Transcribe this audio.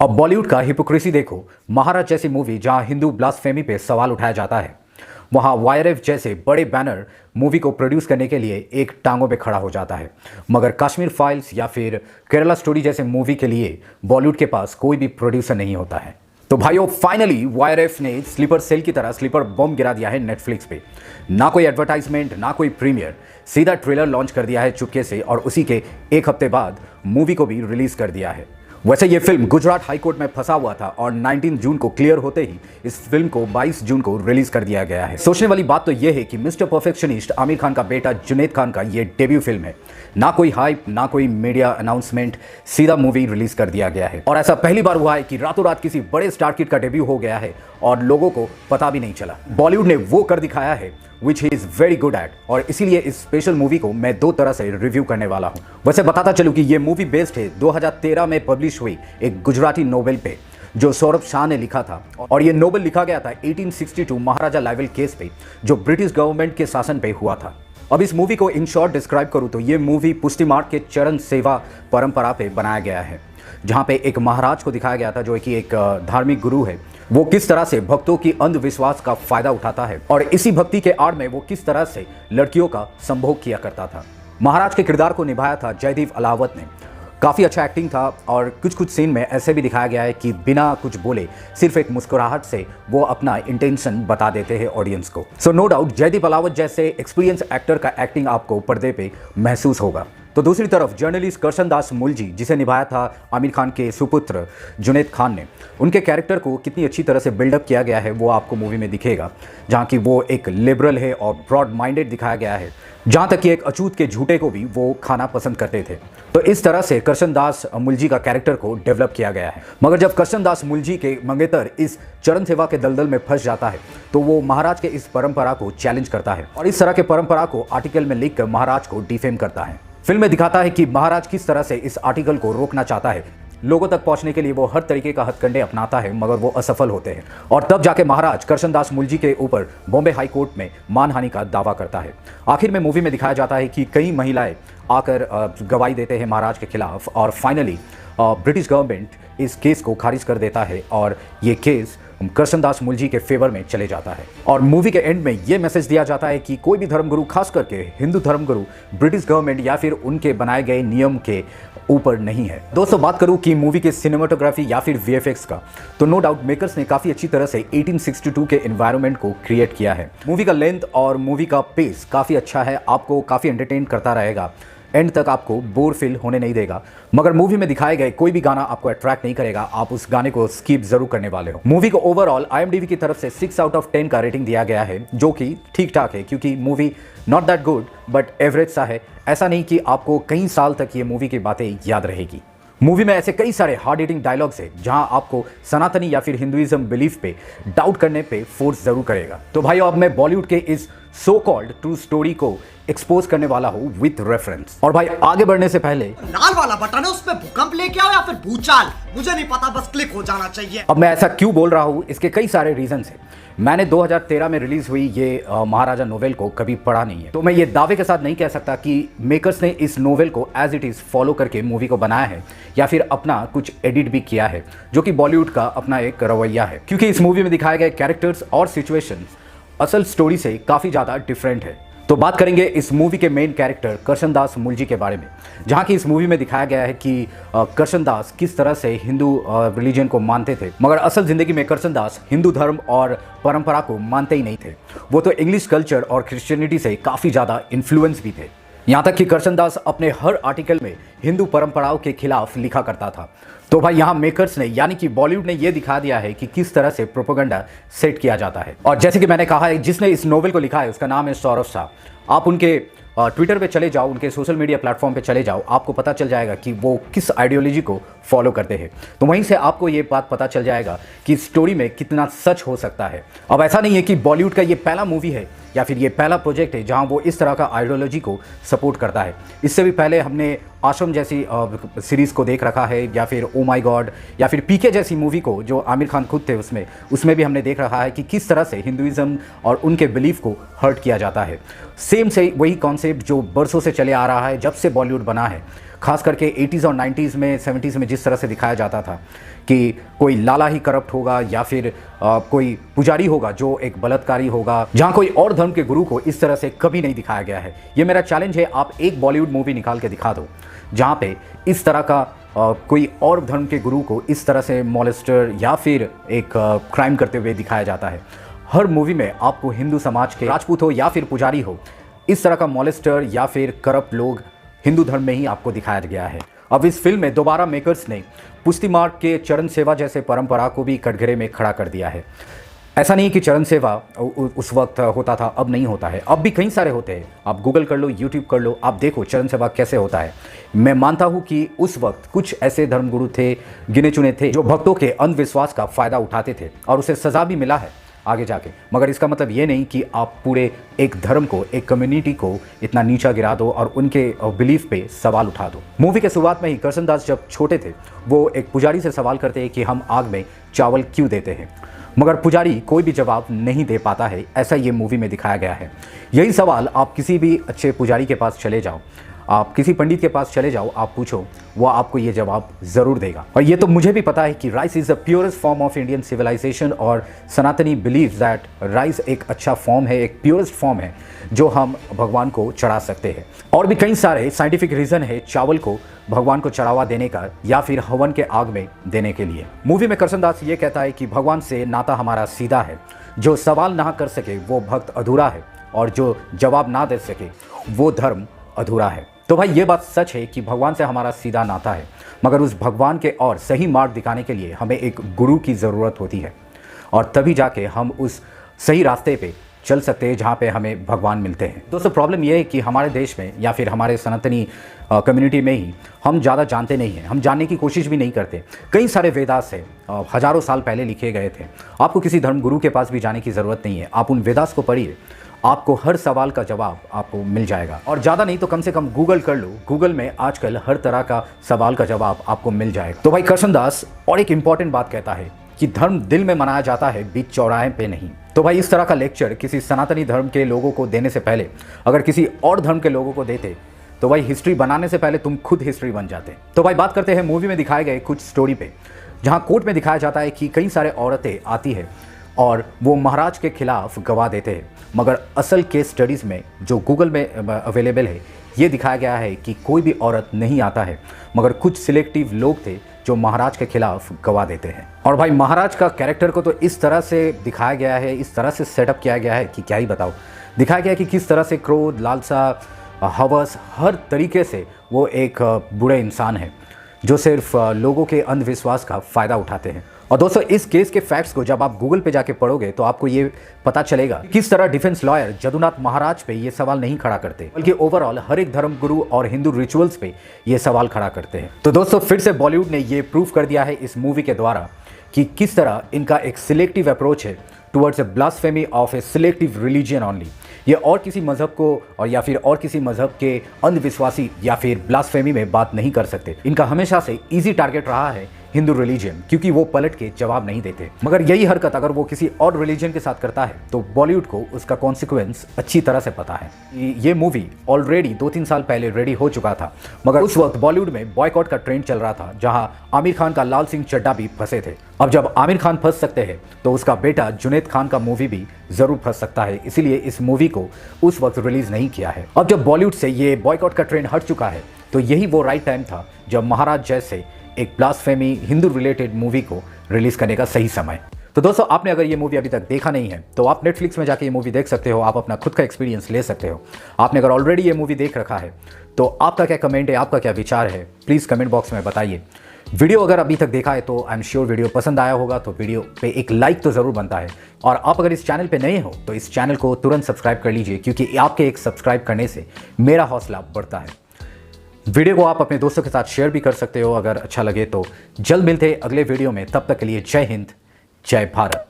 अब बॉलीवुड का हिपोक्रेसी देखो। महाराज जैसी मूवी जहां हिंदू ब्लास्फेमी पे सवाल उठाया जाता है, वहां वाईआरएफ जैसे बड़े बैनर मूवी को प्रोड्यूस करने के लिए एक टांगों पे खड़ा हो जाता है। मगर कश्मीर फाइल्स या फिर केरला स्टोरी जैसे मूवी के लिए बॉलीवुड के पास कोई भी प्रोड्यूसर नहीं होता है। तो भाइयों, फाइनली वाईआरएफ ने स्लीपर सेल की तरह स्लीपर बम गिरा दिया है नेटफ्लिक्स पे। ना कोई एडवर्टाइजमेंट, ना कोई प्रीमियर, सीधा ट्रेलर लॉन्च कर दिया है चुपके से और उसी के एक हफ्ते बाद मूवी को भी रिलीज कर दिया है। वैसे ये फिल्म गुजरात हाईकोर्ट में फंसा हुआ था और 19 जून को क्लियर होते ही इस फिल्म को 22 जून को रिलीज कर दिया गया है। सोचने वाली बात तो ये है कि मिस्टर परफेक्शनिस्ट आमिर खान का बेटा जुनैद खान का ये डेब्यू फिल्म है। ना कोई हाइप, ना कोई मीडिया अनाउंसमेंट, सीधा मूवी रिलीज कर दिया गया है। और ऐसा पहली बार हुआ है कि रातों रात किसी बड़े स्टार किड का डेब्यू हो गया है और लोगों को पता भी नहीं चला। बॉलीवुड ने वो कर दिखाया है which he is very good at, और इसीलिए इस स्पेशल मूवी को मैं दो तरह से रिव्यू करने वाला हूं। वैसे बताता चलूं कि ये मूवी बेस्ड है 2013 में पब्लिश हुई एक गुजराती नोवेल पे जो सौरभ शाह ने लिखा था, और ये नोवेल लिखा गया था 1862 महाराजा लाइवल केस पे जो ब्रिटिश गवर्नमेंट के शासन पे हुआ था। अब इस मूवी को इन शॉर्ट डिस्क्राइब करूं तो ये मूवी पुष्टि मार्ग के चरण सेवा परंपरा पे बनाया गया है, जहां पे एक महाराज को दिखाया गया था जो कि एक धार्मिक गुरु है। वो किस तरह से भक्तों की अंधविश्वास का फायदा उठाता है और इसी भक्ति के आड़ में वो किस तरह से लड़कियों का संभोग किया करता था। महाराज के किरदार को निभाया था जयदीप अलावत ने। काफ़ी अच्छा एक्टिंग था और कुछ कुछ सीन में ऐसे भी दिखाया गया है कि बिना कुछ बोले सिर्फ एक मुस्कुराहट से वो अपना इंटेंशन बता देते हैं ऑडियंस को। So no doubt Jaideep Ahlawat जैसे एक्सपीरियंस एक्टर का एक्टिंग आपको पर्दे पे महसूस होगा। तो दूसरी तरफ जर्नलिस्ट करशन दास मुलजी, जिसे निभाया था आमिर खान के सुपुत्र जुनैद खान ने, उनके कैरेक्टर को कितनी अच्छी तरह से बिल्डअप किया गया है वो आपको मूवी में दिखेगा। जहाँ की वो एक लिबरल है और ब्रॉड माइंडेड दिखाया गया है, जहाँ तक कि एक अछूत के झूठे को भी वो खाना पसंद करते थे। तो इस तरह से करशन दास मुलजी का कैरेक्टर को डेवलप किया गया है। मगर जब करशन दास मुलजी के मंगेतर इस चरण सेवा के दलदल में फंस जाता है तो वो महाराज के इस परंपरा को चैलेंज करता है और इस तरह के परंपरा को आर्टिकल में लिखकर महाराज को डिफेम करता है। फिल्म में दिखाता है कि महाराज किस तरह से इस आर्टिकल को रोकना चाहता है। लोगों तक पहुंचने के लिए वो हर तरीके का हथकंडे अपनाता है मगर वो असफल होते हैं और तब जाके महाराज करशन दास मुलजी के ऊपर बॉम्बे हाई कोर्ट में मानहानि का दावा करता है। आखिर में मूवी में दिखाया जाता है कि कई महिलाएं आकर गवाही देते हैं महाराज के खिलाफ और फाइनली ब्रिटिश गवर्नमेंट इस केस को खारिज कर देता है और ये केस करशन दास मुलजी के फेवर में चले जाता है। और मूवी के एंड में ये मैसेज दिया जाता है कि कोई भी धर्मगुरु, खास करके हिंदू धर्मगुरु, ब्रिटिश गवर्नमेंट या फिर उनके बनाए गए नियम के ऊपर नहीं है। दोस्तों, बात करूं कि मूवी के सिनेमाटोग्राफी या फिर वीएफएक्स का, तो नो डाउट मेकर्स ने काफ़ी अच्छी तरह से 1862 के एनवायरनमेंट को क्रिएट किया है। मूवी का लेंथ और मूवी का पेस काफ़ी अच्छा है, आपको काफ़ी एंटरटेन करता रहेगा, एंड तक आपको बोर फील होने नहीं देगा। मगर मूवी में दिखाए गए कोई भी गाना आपको अट्रैक्ट नहीं करेगा, आप उस गाने को स्किप जरूर करने वाले हो। मूवी को ओवरऑल IMDb की तरफ से 6 आउट ऑफ 10 का रेटिंग दिया गया है, जो कि ठीक ठाक है क्योंकि movie not that good but average सा है। ऐसा नहीं कि आपको कई साल तक ये मूवी की बातें याद रहेगी। मूवी में ऐसे कई सारे हार्ड हिटिंग डायलॉग्स है जहां आपको सनातनी या फिर हिंदुइज्म बिलीफ पे डाउट करने पे फोर्स जरूर करेगा। तो भाइयों, अब मैं बॉलीवुड के इस सो कॉल्ड ट्रू स्टोरी को एक्सपोज करने वाला हूं विथ रेफरेंस। और भाई, आगे बढ़ने से पहले लाल वाला बटन है, उस पे भूकंप लेके आओ या फिर भूचाल, मुझे नहीं पता, बस क्लिक हो जाना चाहिए। अब मैं ऐसा क्यों बोल रहा हूं, इसके कई सारे रीजंस हैं। मैंने 2013 में रिलीज हुई ये महाराजा नोवेल को कभी पढ़ा नहीं है, तो मैं ये दावे के साथ नहीं कह सकता कि मेकर्स ने इस नोवेल को एज इट इज फॉलो करके मूवी को बनाया है या फिर अपना कुछ एडिट भी किया है, जो कि बॉलीवुड का अपना एक रवैया है। क्योंकि इस मूवी में दिखाए गए कैरेक्टर्स और सिचुएशंस असल स्टोरी से काफ़ी ज़्यादा डिफरेंट है। तो बात करेंगे इस मूवी के मेन कैरेक्टर करशन दास मुलजी के बारे में, जहाँ की इस मूवी में दिखाया गया है कि करशन दास किस तरह से हिंदू रिलीजन को मानते थे, मगर असल ज़िंदगी में करशन दास हिंदू धर्म और परंपरा को मानते ही नहीं थे। वो तो इंग्लिश कल्चर और क्रिश्चियनिटी से काफ़ी ज़्यादा इन्फ्लुएंस भी थे। यहाँ तक कि करशन दास अपने हर आर्टिकल में हिंदू परंपराओं के खिलाफ लिखा करता था। तो भाई, यहाँ मेकर्स ने यानी कि बॉलीवुड ने यह दिखा दिया है कि किस तरह से प्रोपेगेंडा सेट किया जाता है। और जैसे कि मैंने कहा है, जिसने इस नोवेल को लिखा है उसका नाम है सौरभ शाह। आप उनके ट्विटर पे चले जाओ, उनके सोशल मीडिया प्लेटफॉर्म पे चले जाओ, आपको पता चल जाएगा कि वो किस आइडियोलॉजी को फॉलो करते हैं। तो वहीं से आपको ये बात पता चल जाएगा कि स्टोरी में कितना सच हो सकता है। अब ऐसा नहीं है कि बॉलीवुड का ये पहला मूवी है या फिर ये पहला प्रोजेक्ट है जहां वो इस तरह का आइडियोलॉजी को सपोर्ट करता है। इससे भी पहले हमने आश्रम जैसी सीरीज़ को देख रखा है, या फिर ओ माई गॉड, या फिर पीके जैसी मूवी को जो आमिर खान खुद थे उसमें भी हमने देख रखा है कि किस तरह से हिंदुइज्म और उनके बिलीफ को हर्ट किया जाता है। सेम से वही कॉन्सेप्ट जो बरसों से चले आ रहा है, जब से बॉलीवुड बना है। खास करके 80s और 90s में 70s में जिस तरह से दिखाया जाता था कि कोई लाला ही करप्ट होगा या फिर कोई पुजारी होगा जो एक बलात्कारी होगा, जहां कोई और धर्म के गुरु को इस तरह से कभी नहीं दिखाया गया है। ये मेरा चैलेंज है, आप एक बॉलीवुड मूवी निकाल के दिखा दो जहां पे इस तरह का कोई और धर्म के गुरु को इस तरह से मॉलेस्टर या फिर एक क्राइम करते हुए दिखाया जाता है। हर मूवी में आपको हिंदू समाज के राजपूत हो या फिर पुजारी हो, इस तरह का मॉलेस्टर या फिर करप्ट लोग हिंदू धर्म में ही आपको दिखाया गया है। अब इस फिल्म में दोबारा मेकर्स ने पुष्टि मार्ग के चरण सेवा जैसे परंपरा को भी कटघरे में खड़ा कर दिया है। ऐसा नहीं कि चरण सेवा उस वक्त होता था, अब नहीं होता है, अब भी कई सारे होते हैं। आप गूगल कर लो, यूट्यूब कर लो, आप देखो चरण सेवा कैसे होता है। मैं मानता हूँ कि उस वक्त कुछ ऐसे धर्मगुरु थे, गिने चुने थे, जो भक्तों के अंधविश्वास का फ़ायदा उठाते थे और उसे सज़ा भी मिला है आगे जाके। मगर इसका मतलब ये नहीं कि आप पूरे एक धर्म को, एक कम्युनिटी को इतना नीचा गिरा दो और उनके बिलीफ पे सवाल उठा दो। मूवी के शुरुआत में ही करसन दास जब छोटे थे, वो एक पुजारी से सवाल करते हैं कि हम आग में चावल क्यों देते हैं, मगर पुजारी कोई भी जवाब नहीं दे पाता है। ऐसा ये मूवी में दिखाया गया है। यही सवाल आप किसी भी अच्छे पुजारी के पास चले जाओ, आप किसी पंडित के पास चले जाओ, आप पूछो, वो आपको ये जवाब ज़रूर देगा। और ये तो मुझे भी पता है कि rice is the purest form of Indian civilisation, और सनातनी बिलीव दैट राइस एक अच्छा फॉर्म है, एक प्योरेस्ट फॉर्म है जो हम भगवान को चढ़ा सकते हैं। और भी कई सारे साइंटिफिक रीज़न है चावल को भगवान को चढ़ावा देने का या फिर हवन के आग में देने के लिए। मूवी में करसन दास ये कहता है कि भगवान से नाता हमारा सीधा है, जो सवाल ना कर सके वो भक्त अधूरा है, और जो जवाब ना दे सके वो धर्म अधूरा है। तो भाई ये बात सच है कि भगवान से हमारा सीधा नाता है, मगर उस भगवान के और सही मार्ग दिखाने के लिए हमें एक गुरु की ज़रूरत होती है, और तभी जाके हम उस सही रास्ते पे चल सकते हैं जहाँ पे हमें भगवान मिलते हैं। दोस्तों प्रॉब्लम ये है कि हमारे देश में या फिर हमारे सनातनी कम्युनिटी में ही हम ज़्यादा जानते नहीं हैं, हम जानने की कोशिश भी नहीं करते। कई सारे वेदास है, हज़ारों साल पहले लिखे गए थे। आपको किसी धर्म गुरु के पास भी जाने की ज़रूरत नहीं है, आप उन वेदास को पढ़िए, आपको हर सवाल का जवाब आपको मिल जाएगा। और ज़्यादा नहीं तो कम से कम गूगल कर लो, गूगल में आजकल हर तरह का सवाल का जवाब आपको मिल जाएगा। तो भाई करसन दास और एक इम्पॉर्टेंट बात कहता है कि धर्म दिल में मनाया जाता है, बीच चौराहे पे नहीं। तो भाई इस तरह का लेक्चर किसी सनातनी धर्म के लोगों को देने से पहले अगर किसी और धर्म के लोगों को देते तो भाई हिस्ट्री बनाने से पहले तुम खुद हिस्ट्री बन जाते। तो भाई बात करते हैं मूवी में दिखाए गए कुछ स्टोरी पे, जहाँ कोर्ट में दिखाया जाता है कि कई सारे औरतें आती है और वो महाराज के खिलाफ गवाह देते हैं, मगर असल केस स्टडीज़ में जो गूगल में अवेलेबल है ये दिखाया गया है कि कोई भी औरत नहीं आता है, मगर कुछ सिलेक्टिव लोग थे जो महाराज के खिलाफ गवाह देते हैं। और भाई महाराज का कैरेक्टर को तो इस तरह से दिखाया गया है, इस तरह से सेटअप किया गया है कि क्या ही बताओ। दिखाया गया है कि किस तरह से क्रोध, लालसा, हवस, हर तरीके से वो एक बुरे इंसान है जो सिर्फ लोगों के अंधविश्वास का फ़ायदा उठाते हैं। और दोस्तों इस केस के फैक्ट्स को जब आप गूगल पे जाके पढ़ोगे तो आपको ये पता चलेगा किस तरह डिफेंस लॉयर जदुनाथ महाराज पे ये सवाल नहीं खड़ा करते, बल्कि ओवरऑल हर एक धर्म गुरु और हिंदू रिचुअल्स पे ये सवाल खड़ा करते हैं। तो दोस्तों फिर से बॉलीवुड ने ये प्रूव कर दिया है इस मूवी के द्वारा कि किस तरह इनका एक सिलेक्टिव अप्रोच है towards a blasphemy of A selective religion only. ये और किसी मजहब को और या फिर और किसी मजहब के अंधविश्वासी या फिर ब्लास्फेमी में बात नहीं कर सकते। इनका हमेशा से इजी टारगेट रहा है हिंदू रिलीजन, क्योंकि वो पलट के जवाब नहीं देते। मगर यही हरकत अगर वो किसी और रिलीजन के साथ करता है तो बॉलीवुड को उसका कॉन्सिक्वेंस अच्छी तरह से पता है। ये मूवी ऑलरेडी 2-3 साल पहले रेडी हो चुका था, मगर उस वक्त बॉलीवुड में बॉयकॉट का ट्रेंड चल रहा था, जहां आमिर खान का लाल सिंह चड्ढा भी फंसे थे। अब जब आमिर खान फंस सकते हैं तो उसका बेटा जुनैद खान का मूवी भी जरूर फंस सकता है, इसीलिए इस मूवी को उस वक्त रिलीज नहीं किया है। अब जब बॉलीवुड से ये बॉयकॉट का ट्रेंड हट चुका है तो यही वो राइट टाइम था जब महाराज जैसे एक ब्लास्फेमी हिंदू रिलेटेड मूवी को रिलीज करने का सही समय। तो दोस्तों आपने अगर ये मूवी अभी तक देखा नहीं है तो आप नेटफ्लिक्स में जाके ये मूवी देख सकते हो, आप अपना खुद का एक्सपीरियंस ले सकते हो। आपने अगर ऑलरेडी ये मूवी देख रखा है तो आपका क्या कमेंट है, आपका क्या विचार है, प्लीज़ कमेंट बॉक्स में बताइए। वीडियो अगर अभी तक देखा है तो आई एम श्योर वीडियो पसंद आया होगा, तो वीडियो पे एक लाइक तो ज़रूर बनता है। और आप अगर इस चैनल पे नए हो तो इस चैनल को तुरंत सब्सक्राइब कर लीजिए, क्योंकि आपके एक सब्सक्राइब करने से मेरा हौसला बढ़ता है। वीडियो को आप अपने दोस्तों के साथ शेयर भी कर सकते हो अगर अच्छा लगे तो। जल्द मिलते हैं अगले वीडियो में, तब तक के लिए जय हिंद, जय भारत।